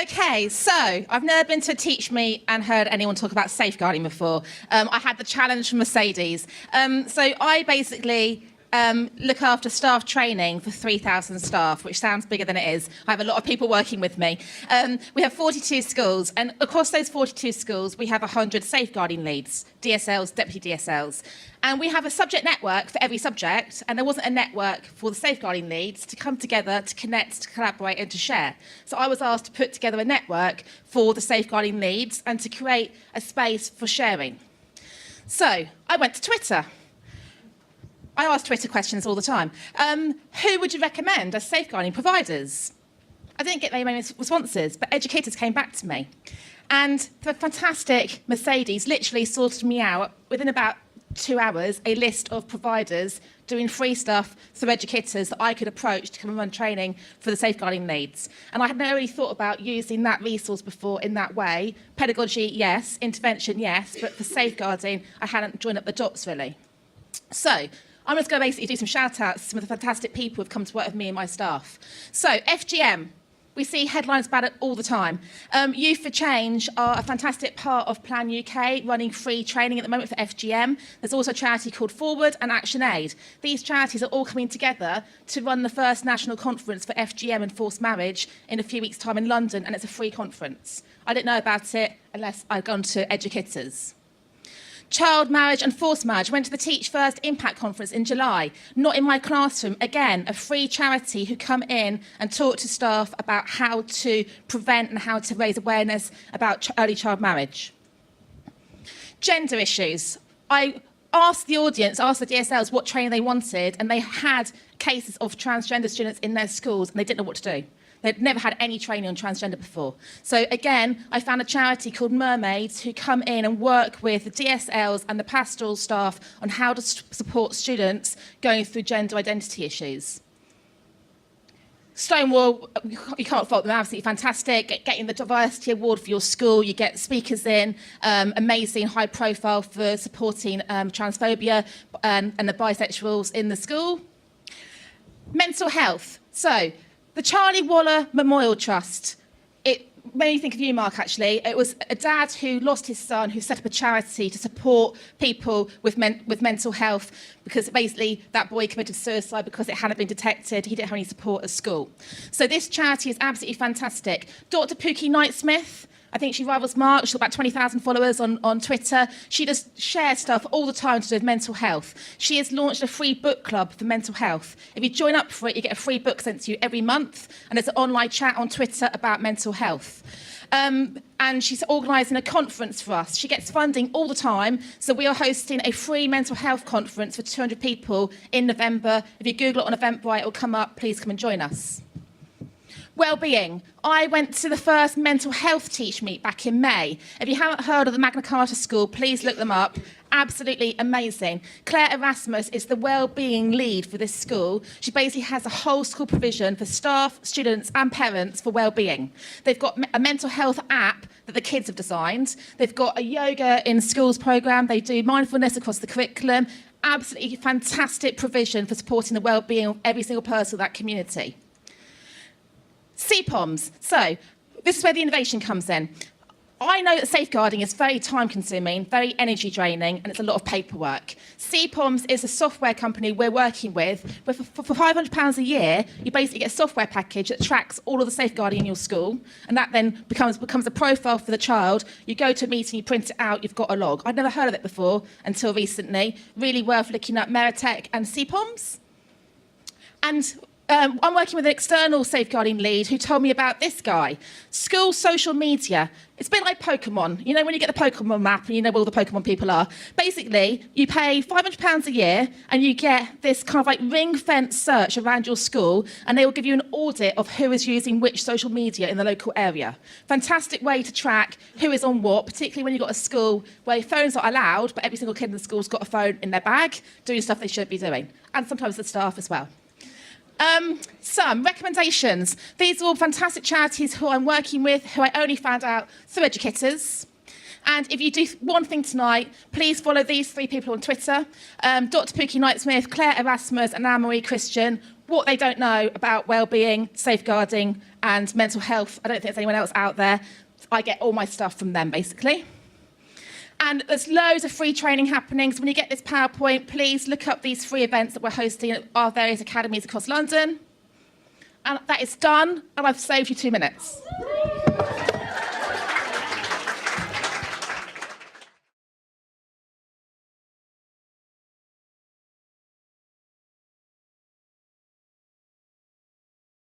Okay, so I've never been to a Teach Me and heard anyone talk about safeguarding before. I had the challenge from Mercedes. So I basically look after staff training for 3,000 staff, which sounds bigger than it is. I have a lot of people working with me. We have 42 schools, and across those 42 schools, we have 100 safeguarding leads, DSLs, deputy DSLs. And we have a subject network for every subject, and there wasn't a network for the safeguarding leads to come together, to connect, to collaborate, and to share. So I was asked to put together a network for the safeguarding leads and to create a space for sharing. So I went to Twitter. I ask Twitter questions all the time. Who would you recommend as safeguarding providers? I didn't get very many responses, but educators came back to me. And the fantastic Mercedes literally sorted me out within about 2 hours, a list of providers doing free stuff through educators that I could approach to come and run training for the safeguarding leads. And I had never really thought about using that resource before in that way. Pedagogy, yes. Intervention, yes. But for safeguarding, I hadn't joined up the dots, really. So I'm just going to basically do some shout-outs to some of the fantastic people who have come to work with me and my staff. So FGM. We see headlines about it all the time. Youth for Change are a fantastic part of Plan UK, running free training at the moment for FGM. There's also a charity called Forward and Action Aid. These charities are all coming together to run the first national conference for FGM and forced marriage in a few weeks' time in London, and it's a free conference. I didn't know about it unless I'd gone to educators. Child marriage and forced marriage. Went to the Teach First Impact Conference in July. Not in my classroom. Again, a free charity who come in and talk to staff about how to prevent and how to raise awareness about early child marriage. Gender issues. I asked the audience, asked the DSLs what training they wanted, and they had cases of transgender students in their schools, and they didn't know what to do. They'd never had any training on transgender before. So again, I found a charity called Mermaids who come in and work with the DSLs and the pastoral staff on how to support students going through gender identity issues. Stonewall, you can't fault them, absolutely fantastic. Getting the Diversity Award for your school, you get speakers in, amazing, high profile for supporting transphobia and the bisexuals in the school. Mental health. So, the Charlie Waller Memorial Trust, it made me think of you, Mark, actually. It was a dad who lost his son who set up a charity to support people with mental health because basically that boy committed suicide because it hadn't been detected. He didn't have any support at school. So this charity is absolutely fantastic. Dr. Pookie Knight-Smith, I think she rivals Mark. She's got about 20,000 followers on Twitter. She just shares stuff all the time to do with mental health. She has launched a free book club for mental health. If you join up for it, you get a free book sent to you every month, and there's an online chat on Twitter about mental health. And she's organising a conference for us. She gets funding all the time, so we are hosting a free mental health conference for 200 people in November. If you Google it on Eventbrite, it'll come up. Please come and join us. Wellbeing. I went to the first mental health Teach Meet back in May. If you haven't heard of the Magna Carta School, please look them up. Absolutely amazing. Claire Erasmus is the wellbeing lead for this school. She basically has a whole school provision for staff, students and parents for wellbeing. They've got a mental health app that the kids have designed. They've got a yoga in schools programme. They do mindfulness across the curriculum. Absolutely fantastic provision for supporting the wellbeing of every single person of that community. CPOMs. So this is where the innovation comes in. I know that safeguarding is very time-consuming, very energy-draining, and it's a lot of paperwork. CPOMs is a software company we're working with, where for £500 a year, you basically get a software package that tracks all of the safeguarding in your school, and that then becomes a profile for the child. You go to a meeting, you print it out, you've got a log. I'd never heard of it before until recently. Really worth looking at Meritech and CPOMs. And I'm working with an external safeguarding lead who told me about this guy. School social media. It's a bit like Pokemon. You know when you get the Pokemon map and you know where all the Pokemon people are? Basically, you pay £500 a year and you get this kind of like ring-fence search around your school, and they will give you an audit of who is using which social media in the local area. Fantastic way to track who is on what, particularly when you've got a school where phones are allowed, but every single kid in the school's got a phone in their bag doing stuff they shouldn't be doing. And sometimes the staff as well. Some recommendations. These are all fantastic charities who I'm working with, who I only found out through educators. And if you do one thing tonight, please follow these 3 people on Twitter, Dr. Pookie Knightsmith, Claire Erasmus and Anne-Marie Christian. What they don't know about wellbeing, safeguarding and mental health, I don't think there's anyone else out there. I get all my stuff from them, basically. And there's loads of free training happening. So when you get this PowerPoint, please look up these free events that we're hosting at our various academies across London. And that is done, and I've saved you 2 minutes.